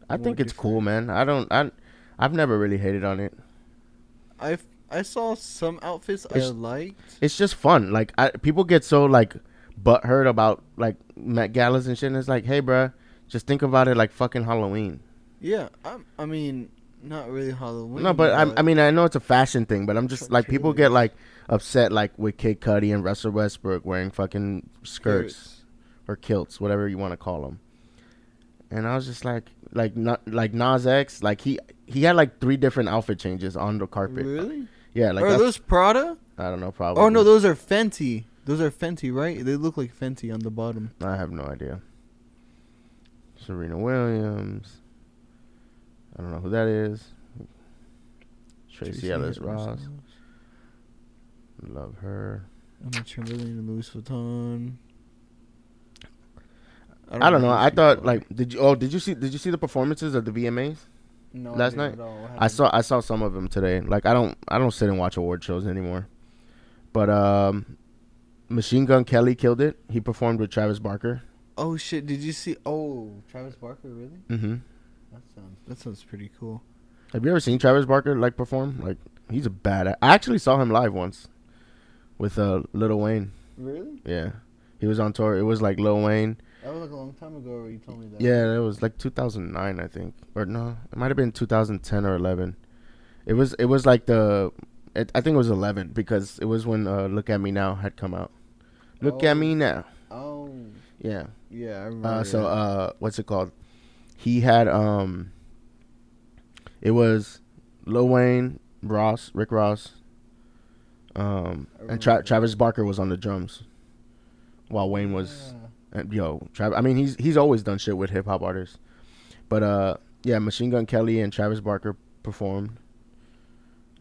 Speaker 1: I think it's cool, man. I've never really hated on it.
Speaker 2: I saw some outfits I liked.
Speaker 1: It's just fun. Like people get so like butthurt about like Met Galas and shit. And it's like, hey, bruh, just think about it like fucking Halloween.
Speaker 2: Yeah, I mean, not really Halloween.
Speaker 1: No, but I mean, I know it's a fashion thing, but I'm just like people get like upset like with Kid Cudi and Russell Westbrook wearing fucking skirts or kilts, whatever you want to call them. And I was just like Nas X, like he had like 3 different outfit changes on the carpet.
Speaker 2: Really?
Speaker 1: Yeah, like
Speaker 2: are those Prada?
Speaker 1: I don't know, probably.
Speaker 2: Oh no, those are Fenty. Those are Fenty, right? They look like Fenty on the bottom.
Speaker 1: I have no idea. Serena Williams. I don't know who that is. Tracy Ellis Ross. Love her.
Speaker 2: Emma Chamberlain, Louis Vuitton.
Speaker 1: I don't know. I thought like did you see the performances of the VMAs?
Speaker 2: No,
Speaker 1: last night. I saw some of them today. Like I don't sit and watch award shows anymore. But Machine Gun Kelly killed it. He performed with Travis Barker.
Speaker 2: Oh shit! Did you see? Oh, Travis Barker, really?
Speaker 1: Mm-hmm.
Speaker 2: That sounds pretty cool.
Speaker 1: Have you ever seen Travis Barker like perform? Like he's a badass. I actually saw him live once with Lil Wayne.
Speaker 2: Really?
Speaker 1: Yeah, he was on tour. It was like Lil Wayne.
Speaker 2: That was like a long time ago where you told me that.
Speaker 1: Yeah, it was like 2009, I think. Or no, it might have been 2010 or 11. It was like I think it was 11 because it was when Look at Me Now had come out. Look at Me Now.
Speaker 2: Oh.
Speaker 1: Yeah.
Speaker 2: Yeah, I remember.
Speaker 1: What's it called? He had it was Lil Wayne, Rick Ross, and Travis Barker was on the drums while Wayne was I mean he's always done shit with hip hop artists. But yeah, Machine Gun Kelly and Travis Barker performed,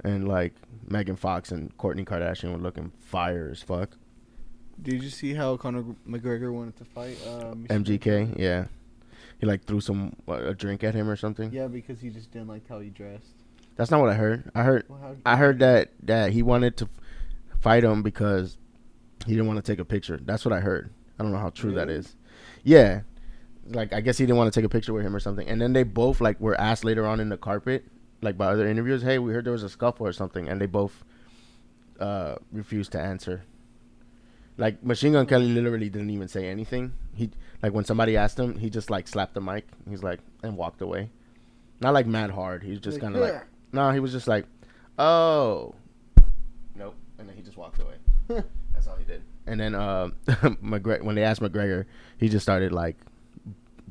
Speaker 1: and like Megan Fox and Kourtney Kardashian were looking fire as fuck.
Speaker 2: Did you see how Conor McGregor wanted to fight
Speaker 1: MGK? Yeah, he like threw a drink at him or something.
Speaker 2: Yeah, because he just didn't like how he dressed. That's
Speaker 1: not what I heard. I heard that he wanted to fight him because he didn't want to take a picture. That's what I heard. I don't know how true that is. Yeah, like I guess he didn't want to take a picture with him or something. And then they both like were asked later on in the carpet, like by other interviewers, hey, we heard there was a scuffle or something, and they both refused to answer. Like Machine Gun Kelly literally didn't even say anything. He like when somebody asked him, he just like slapped the mic. He's like and walked away. Not like mad hard. He was just kind of like no. He was just like, oh, nope, and then he just walked away. That's all he did. And then when they asked McGregor, he just started like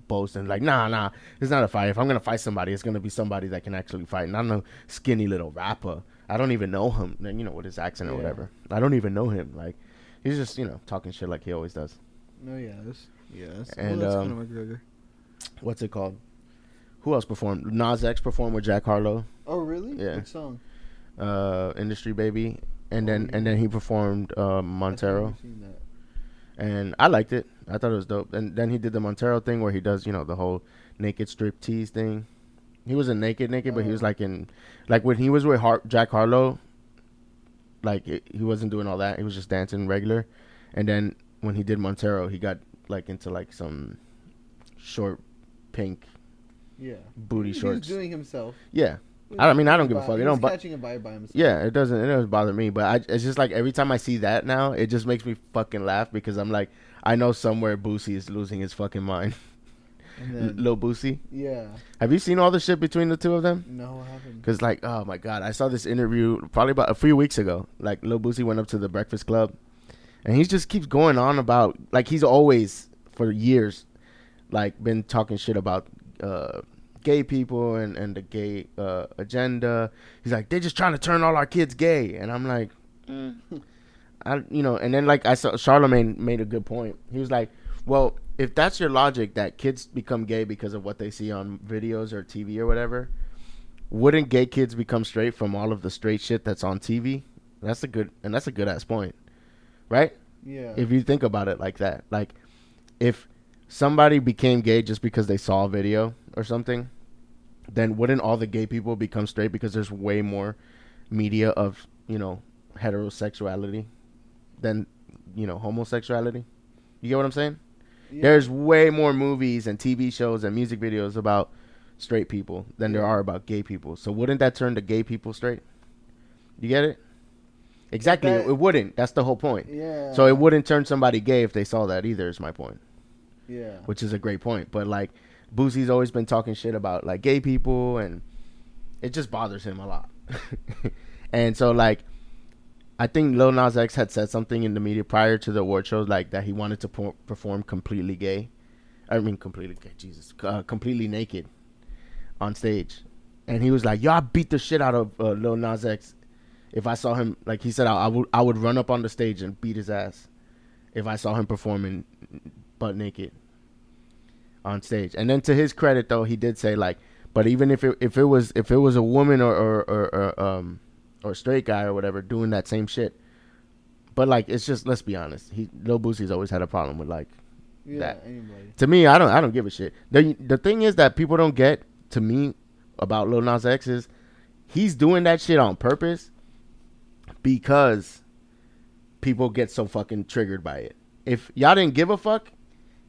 Speaker 1: boasting like, nah, it's not a fight. If I'm gonna fight somebody, it's gonna be somebody that can actually fight. And I'm no skinny little rapper. I don't even know him. With his accent or whatever. I don't even know him. Like. He's just, talking shit like he always does.
Speaker 2: No, yeah. That's
Speaker 1: Conor
Speaker 2: McGregor.
Speaker 1: What's it called? Who else performed? Nas X performed with Jack Harlow.
Speaker 2: Oh, really?
Speaker 1: Yeah.
Speaker 2: Which song?
Speaker 1: Industry Baby. And then he performed Montero.
Speaker 2: I've seen that.
Speaker 1: And I liked it. I thought it was dope. And then he did the Montero thing where he does, the whole naked strip tease thing. He wasn't naked, but he was like when he was with Jack Harlow. Like he wasn't doing all that. He was just dancing regular. And then when he did Montero, he got like into like some short pink booty shorts.
Speaker 2: He was doing himself.
Speaker 1: Yeah. I don't give a fuck.
Speaker 2: He was catching a vibe by himself.
Speaker 1: Yeah, it doesn't bother me. But it's just like every time I see that now, it just makes me fucking laugh because I'm like, I know somewhere Boosie is losing his fucking mind. Lil Boosie.
Speaker 2: Yeah.
Speaker 1: Have you seen all the shit between the two of them?
Speaker 2: No, I haven't.
Speaker 1: Because like, oh my god, I saw this interview probably about a few weeks ago. Like Lil Boosie went up to the Breakfast Club, and he just keeps going on about like he's always for years, like been talking shit about gay people and the gay agenda. He's like, they're just trying to turn all our kids gay, and I'm like, and then like I saw Charlemagne made a good point. He was like, well, if that's your logic that kids become gay because of what they see on videos or TV or whatever, wouldn't gay kids become straight from all of the straight shit that's on TV? That's a good ass point. right?
Speaker 2: Yeah.
Speaker 1: If you think about it like that, like if somebody became gay just because they saw a video or something, then wouldn't all the gay people become straight because there's way more media of, heterosexuality than, homosexuality? You get what I'm saying? Yeah. There's way more movies and TV shows and music videos about straight people than there are about gay people. So wouldn't that turn the gay people straight? You get it? Exactly. It wouldn't. That's the whole point.
Speaker 2: Yeah.
Speaker 1: So it wouldn't turn somebody gay if they saw that either, is my point.
Speaker 2: Yeah.
Speaker 1: Which is a great point. But, like, Boosie's always been talking shit about, like, gay people, and it just bothers him a lot. And so, like, I think Lil Nas X had said something in the media prior to the award shows, like, that he wanted to perform completely gay. I mean, completely gay, Jesus. Completely naked on stage. And he was like, yo, I beat the shit out of Lil Nas X. If I saw him, like he said, I would run up on the stage and beat his ass if I saw him performing butt naked on stage. And then to his credit, though, he did say, like, but even if it was a woman or a straight guy or whatever doing that same shit, but like it's just, let's be honest, Lil Boosie's always had a problem with like that. Anybody. To me, I don't give a shit. The thing is that people don't get, to me, about Lil Nas X is he's doing that shit on purpose. Because people get so fucking triggered by it. If y'all didn't give a fuck,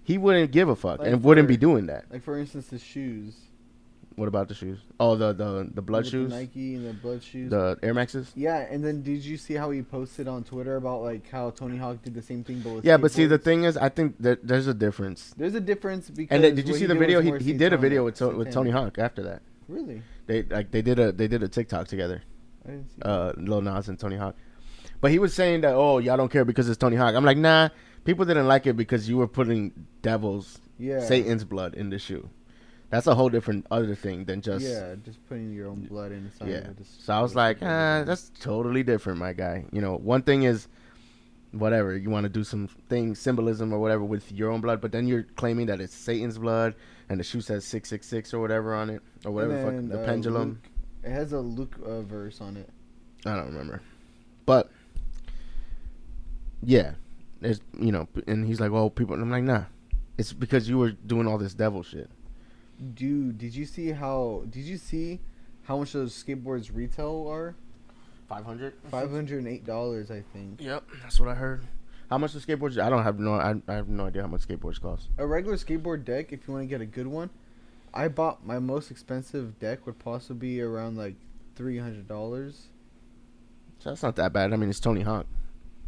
Speaker 1: he wouldn't give a fuck, like, and wouldn't be doing that.
Speaker 2: Like, for instance, the shoes.
Speaker 1: What about the shoes? Oh, the blood shoes?
Speaker 2: The Nike and the blood shoes.
Speaker 1: The Air Maxes?
Speaker 2: Yeah, and then did you see how he posted on Twitter about, like, how Tony Hawk did the same thing, but with
Speaker 1: skateboards? But see, the thing is, I think that there's a difference.
Speaker 2: There's a difference because...
Speaker 1: And did you see the video? He did a video with Tony Hawk after that.
Speaker 2: Really?
Speaker 1: They did a TikTok together. I didn't see that. Lil Nas and Tony Hawk. But he was saying that, oh, y'all don't care because it's Tony Hawk. I'm like, nah, people didn't like it because you were putting Satan's blood in the shoe. That's a whole different other thing than just...
Speaker 2: Yeah, just putting your own blood inside.
Speaker 1: Yeah. So I was like, that's totally different, my guy. One thing is, whatever, you want to do some symbolism or whatever with your own blood, but then you're claiming that it's Satan's blood and the shoe says 666 or whatever on it, or whatever, the pendulum.
Speaker 2: It has a Luke verse on it.
Speaker 1: I don't remember. But... yeah, there's and he's like, well, people. And I'm like, nah, it's because you were doing all this devil shit.
Speaker 2: Dude, did you see how much those skateboards retail are? $508, I think. Yep,
Speaker 1: that's what I heard. How much the skateboards? I have no idea how much skateboards cost.
Speaker 2: A regular skateboard deck, if you want to get a good one, I bought my most expensive deck would possibly be around like $300.
Speaker 1: So that's not that bad. I mean, it's Tony Hawk.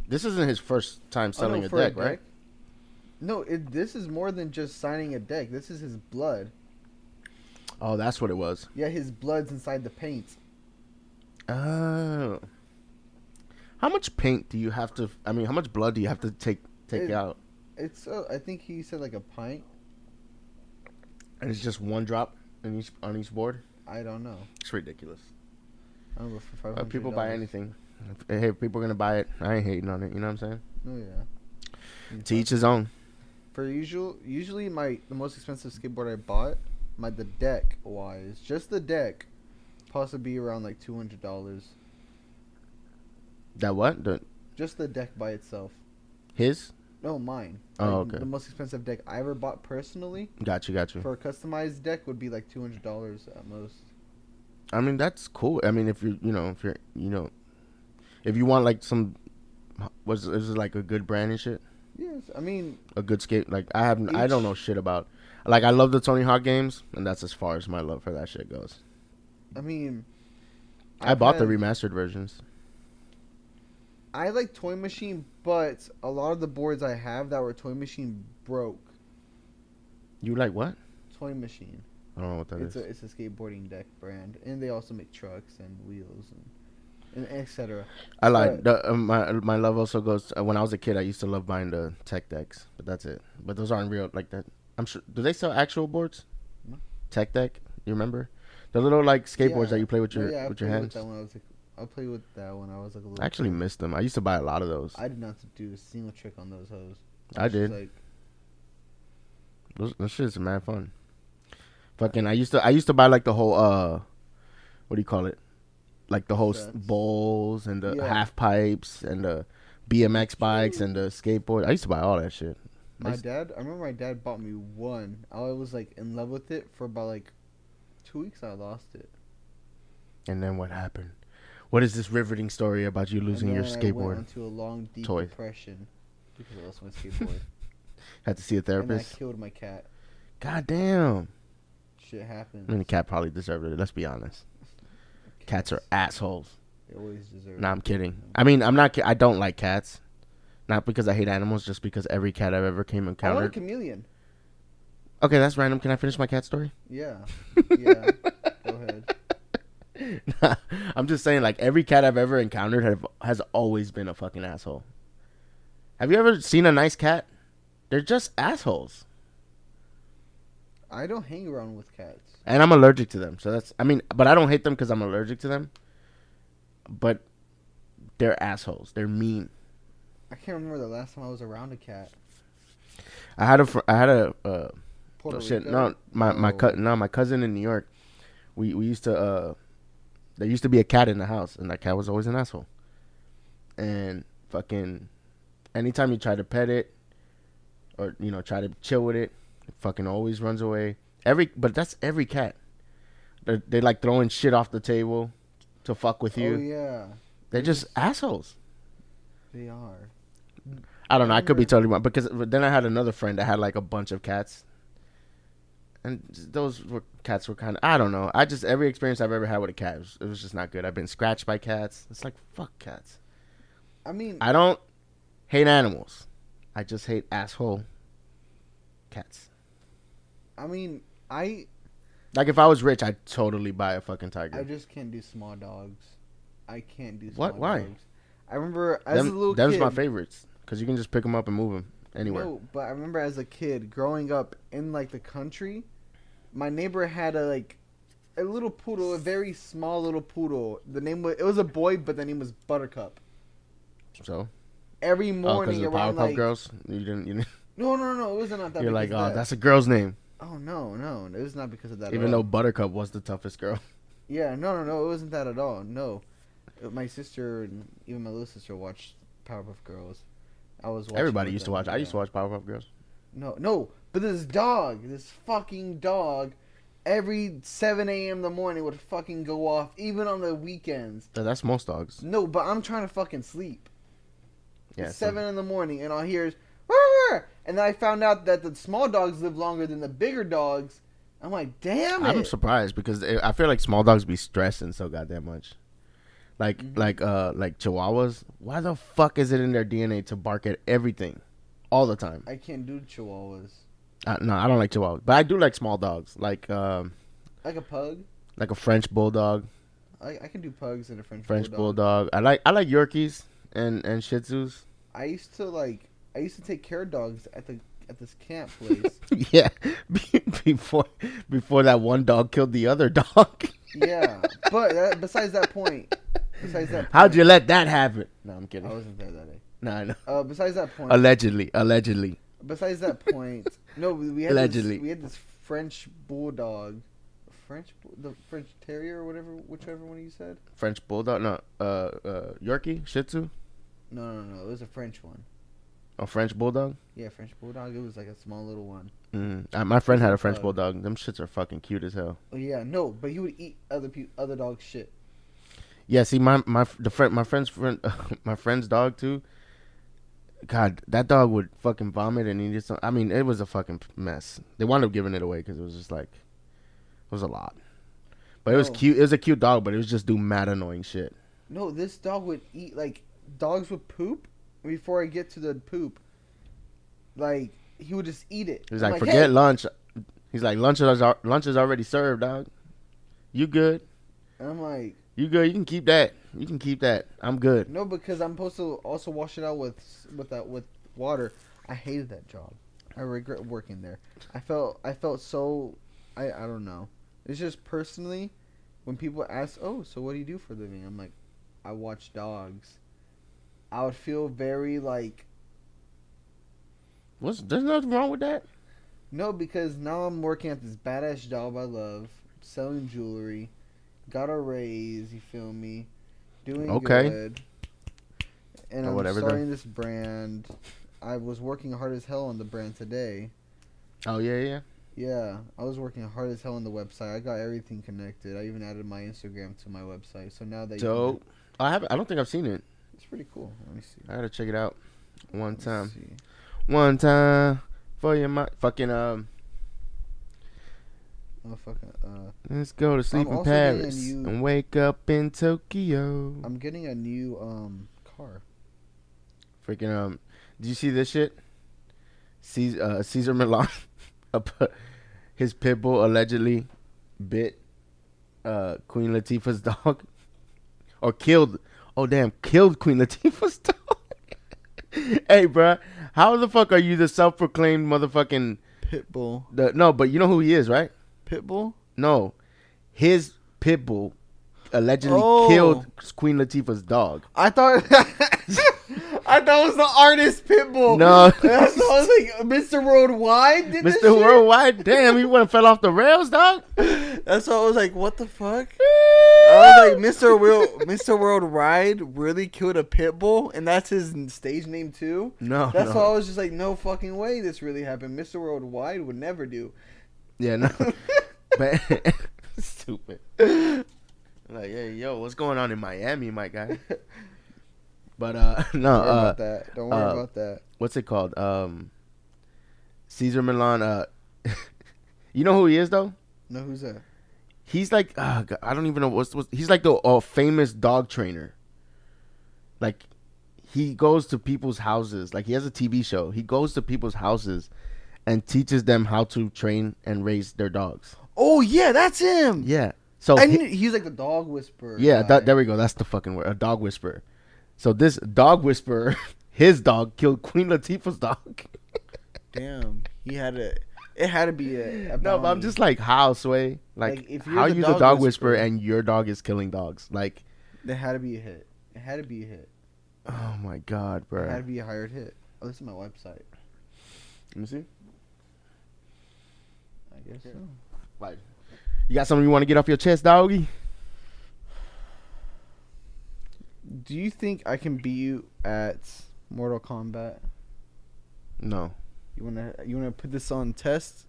Speaker 1: This isn't his first time selling a deck, right?
Speaker 2: No, this is more than just signing a deck. This is his blood.
Speaker 1: Oh, that's what it was.
Speaker 2: Yeah, his blood's inside the paint.
Speaker 1: Oh. How much paint do you have to... I mean, how much blood do you have to take out?
Speaker 2: It's I think he said like a pint.
Speaker 1: And it's just one drop on each board?
Speaker 2: I don't know.
Speaker 1: It's ridiculous.
Speaker 2: I don't know, for $500.
Speaker 1: People buy anything. Hey, if people are gonna buy it, I ain't hating on it. You know what I'm saying?
Speaker 2: Oh yeah.
Speaker 1: To each his own.
Speaker 2: For usually the most expensive skateboard I bought, the deck wise, just the deck, possibly be around like $200.
Speaker 1: That what?
Speaker 2: Just the deck by itself.
Speaker 1: His?
Speaker 2: No, mine.
Speaker 1: Oh, okay.
Speaker 2: The most expensive deck I ever bought personally.
Speaker 1: Got you.
Speaker 2: For a customized deck would be like $200 at most.
Speaker 1: I mean, that's cool. I mean, if you want like some, is it like a good brand and shit?
Speaker 2: Yes, I mean
Speaker 1: a good skate. Like I don't know shit about. Like I love the Tony Hawk games, and that's as far as my love for that shit goes.
Speaker 2: I mean,
Speaker 1: I bought the remastered versions.
Speaker 2: I like Toy Machine, but a lot of the boards I have that were Toy Machine broke.
Speaker 1: You like what?
Speaker 2: Toy Machine.
Speaker 1: I don't know what that is.
Speaker 2: It's a skateboarding deck brand, and they also make trucks and wheels and etc.
Speaker 1: I like my love also goes when I was a kid. I used to love buying the tech decks, but that's it. But those aren't real like that. I'm sure. Do they sell actual boards? No. Tech deck. You remember the little like skateboards that you play with your hands?
Speaker 2: I played with that when I was like a little.
Speaker 1: I actually missed them. I used to buy a lot of those.
Speaker 2: I did not do a single trick on those hoes.
Speaker 1: I did. Like, those shit's mad fun. Fucking, I used to buy like the whole what do you call it? Like the whole bowls and the half pipes and the BMX bikes and the skateboard. I used to buy all that shit.
Speaker 2: I remember my dad bought me one. I was like in love with it for about like 2 weeks. I lost it.
Speaker 1: And then what happened? What is this riveting story about you losing your skateboard? I went
Speaker 2: into a long, deep depression because I lost my skateboard.
Speaker 1: Had to see a therapist.
Speaker 2: And I killed my cat.
Speaker 1: God damn.
Speaker 2: Shit happens.
Speaker 1: I mean, the cat probably deserved it. Let's be honest. Cats are assholes.
Speaker 2: They always deserve it.
Speaker 1: Nah, I'm kidding. I mean, I don't like cats. Not because I hate animals, just because every cat I've ever encountered.
Speaker 2: I want a chameleon.
Speaker 1: Okay, that's random. Can I finish my cat story?
Speaker 2: Yeah. Yeah. Go ahead.
Speaker 1: Nah, I'm just saying, like, every cat I've ever encountered has always been a fucking asshole. Have you ever seen a nice cat? They're just assholes.
Speaker 2: I don't hang around with cats.
Speaker 1: And I'm allergic to them. So but I don't hate them because I'm allergic to them. But they're assholes. They're mean.
Speaker 2: I can't remember the last time I was around a cat.
Speaker 1: My cousin in New York. We used to there used to be a cat in the house, and that cat was always an asshole. And fucking anytime you try to pet it or try to chill with it, it fucking always runs away. But that's every cat. They like throwing shit off the table to fuck with you.
Speaker 2: Oh yeah.
Speaker 1: They're just assholes.
Speaker 2: They are.
Speaker 1: I don't know. I could be totally wrong because then I had another friend that had like a bunch of cats, and cats were kind of, I don't know. Every experience I've ever had with a cat, it was just not good. I've been scratched by cats. It's like fuck cats.
Speaker 2: I mean,
Speaker 1: I don't hate animals. I just hate asshole cats.
Speaker 2: I mean,
Speaker 1: like if I was rich, I'd totally buy a fucking tiger.
Speaker 2: I just can't do small dogs. I can't do
Speaker 1: small
Speaker 2: dogs.
Speaker 1: Why?
Speaker 2: I remember as a little kid.
Speaker 1: Them's my favorites because you can just pick them up and move them anywhere.
Speaker 2: No, but I remember as a kid growing up in like the country, my neighbor had a little poodle, a very small little poodle. It was a boy, but the name was Buttercup.
Speaker 1: So
Speaker 2: every morning
Speaker 1: because
Speaker 2: around
Speaker 1: Powerpuff Girls, you didn't.
Speaker 2: No, it wasn't not that.
Speaker 1: You're like, oh, that's a girl's name.
Speaker 2: Oh no, it was not because of that.
Speaker 1: Even though Buttercup was the toughest girl.
Speaker 2: Yeah, no, it wasn't that at all. No, my sister and even my little sister watched Powerpuff Girls.
Speaker 1: Everybody used to watch. I used to watch Powerpuff Girls.
Speaker 2: No, but this fucking dog, every 7 a.m. in the morning would fucking go off, even on the weekends.
Speaker 1: That's most dogs.
Speaker 2: No, but I'm trying to fucking sleep.
Speaker 1: Yeah,
Speaker 2: it's 7 in the morning, and all I hear is, "Rrr!" And then I found out that the small dogs live longer than the bigger dogs. I'm like, damn it.
Speaker 1: I'm surprised because I feel like small dogs be stressing so goddamn much. Like Chihuahuas. Why the fuck is it in their DNA to bark at everything, all the time?
Speaker 2: I can't do Chihuahuas.
Speaker 1: No, I don't like Chihuahuas, but I do like small dogs, like a
Speaker 2: pug,
Speaker 1: like a French bulldog.
Speaker 2: I can do pugs and a
Speaker 1: French bulldog. I like Yorkies and Shih Tzus.
Speaker 2: I used to take care of dogs at this camp place.
Speaker 1: Yeah, before that one dog killed the other dog.
Speaker 2: Yeah, but besides that point,
Speaker 1: how'd you let that happen? No, I'm kidding.
Speaker 2: I wasn't there that day.
Speaker 1: No, I know.
Speaker 2: Besides that point,
Speaker 1: allegedly.
Speaker 2: Besides that point, no, we had this French bulldog, the French terrier or whichever one you said.
Speaker 1: French bulldog, no, Yorkie, Shih Tzu.
Speaker 2: No, it was a French one.
Speaker 1: A French bulldog?
Speaker 2: Yeah, French bulldog. It was like a small little one.
Speaker 1: My friend had a French bulldog. Them shits are fucking cute as hell.
Speaker 2: Oh yeah, no, but he would eat other dogs' shit.
Speaker 1: Yeah, see, my friend's dog too. God, that dog would fucking vomit and it was a fucking mess. They wound up giving it away because it was just like, it was a lot. But it was cute. It was a cute dog, but it was just do mad annoying shit.
Speaker 2: No, this dog would eat dogs would poop before I get to the poop. Like he would just eat it.
Speaker 1: He's like, forget lunch. He's like, lunch is already served, dog. You good?
Speaker 2: And I'm like,
Speaker 1: you good? You can keep that. I'm good.
Speaker 2: No, because I'm supposed to also wash it out with water. I hated that job. I regret working there. I felt so. I don't know. It's just personally, when people ask, "Oh, so what do you do for a living?" I'm like, I watch dogs. I would feel very like.
Speaker 1: There's nothing wrong with that.
Speaker 2: No, because now I'm working at this badass job I love, selling jewelry. Got a raise, you feel me? Doing good. and
Speaker 1: or
Speaker 2: I'm
Speaker 1: whatever
Speaker 2: starting this brand. I was working hard as hell on the brand today.
Speaker 1: Oh yeah.
Speaker 2: Yeah, I was working hard as hell on the website. I got everything connected. I even added my Instagram to my website. So now that
Speaker 1: dope. I don't think I've seen it.
Speaker 2: It's pretty cool. Let me see.
Speaker 1: I gotta check it out one time. One time for your fucking let's go to sleep in Paris and wake up in Tokyo.
Speaker 2: I'm getting a new car.
Speaker 1: Freaking did you see this shit? Cesar Millan, his pit bull allegedly bit Queen Latifah's dog, or killed. Oh damn, killed Queen Latifah's dog. Hey, bruh, how the fuck are you the self-proclaimed motherfucking
Speaker 2: pit bull?
Speaker 1: No, but you know who he is, right?
Speaker 2: Pitbull?
Speaker 1: No, his pit bull allegedly killed Queen Latifah's dog.
Speaker 2: I thought it was the artist Pitbull.
Speaker 1: No,
Speaker 2: that's what I was like. Mr. Worldwide did this
Speaker 1: Mr. Worldwide, damn, he went and fell off the rails, dog.
Speaker 2: That's what I was like. What the fuck? I was like, Mr. Worldwide really killed a Pitbull, and that's his stage name too.
Speaker 1: No,
Speaker 2: that's why I was just like, no fucking way this really happened. Mr. Worldwide would never do.
Speaker 1: Yeah, no. But stupid. Like, hey, yo, what's going on in Miami, my guy? But no,
Speaker 2: don't worry about that. Don't worry about that.
Speaker 1: What's it called? Cesar Millan. You know who he is though?
Speaker 2: No, who's that?
Speaker 1: He's like, I don't even know what's. He's like the famous dog trainer. Like, he goes to people's houses. Like, he has a TV show. He goes to people's houses and teaches them how to train and raise their dogs.
Speaker 2: Oh yeah, that's him.
Speaker 1: Yeah. So
Speaker 2: he's like the dog whisperer.
Speaker 1: Yeah, there we go. That's the fucking word. A dog whisperer. So this dog whisperer, his dog killed Queen Latifah's dog.
Speaker 2: Damn. It had to be a
Speaker 1: no, but I'm just like, how, Sway? Like if how you the dog whisperer and your dog is killing dogs? Like,
Speaker 2: there had to be a hit. It had to be a hit.
Speaker 1: Oh my god, bro.
Speaker 2: It had to be a hired hit. Oh, this is my website.
Speaker 1: Let me see.
Speaker 2: I guess so.
Speaker 1: Like, you got something you want to get off your chest, doggy?
Speaker 2: Do you think I can beat you at Mortal Kombat?
Speaker 1: No.
Speaker 2: You wanna put this on test?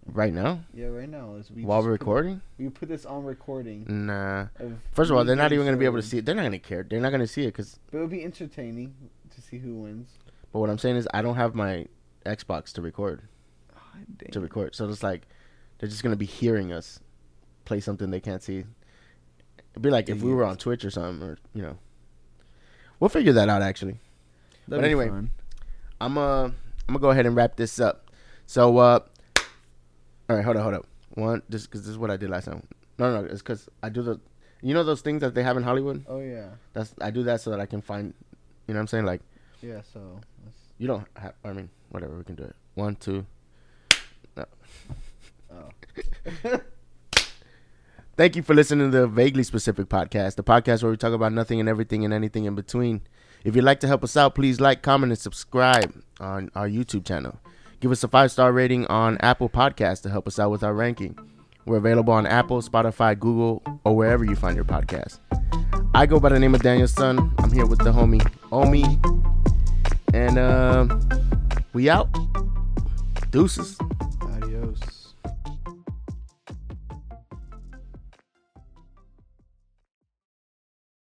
Speaker 1: Right now?
Speaker 2: Yeah, right now.
Speaker 1: While we're recording?
Speaker 2: We put this on recording.
Speaker 1: Nah. First of all, they're not even gonna be able to see it. They're not gonna care. They're not gonna see it because.
Speaker 2: But it'll be entertaining to see who wins.
Speaker 1: But what I'm saying is, I don't have my Xbox to record. So it's like, they're just gonna be hearing us play something they can't see. It'd be like if we were on Twitch or something, or we'll figure that out actually. But anyway, I'm gonna go ahead and wrap this up. So, all right, hold up. Just because this is what I did last time. No, it's because I do those things that they have in Hollywood.
Speaker 2: Oh yeah.
Speaker 1: I do that so that I can find, you know what I'm saying, like.
Speaker 2: Yeah. So.
Speaker 1: You don't have. I mean, whatever. We can do it. 1, 2. No. Oh. Thank you for listening to the Vaguely Specific Podcast, the podcast where we talk about nothing and everything and anything in between. If you'd like to help us out, please like, comment, and subscribe on our YouTube channel. Give us a 5-star rating on Apple Podcasts to help us out with our ranking. We're available on Apple, Spotify, Google, or wherever you find your podcast. I go by the name of Daniel-San. I'm here with the homie OMI. And we out. Deuces.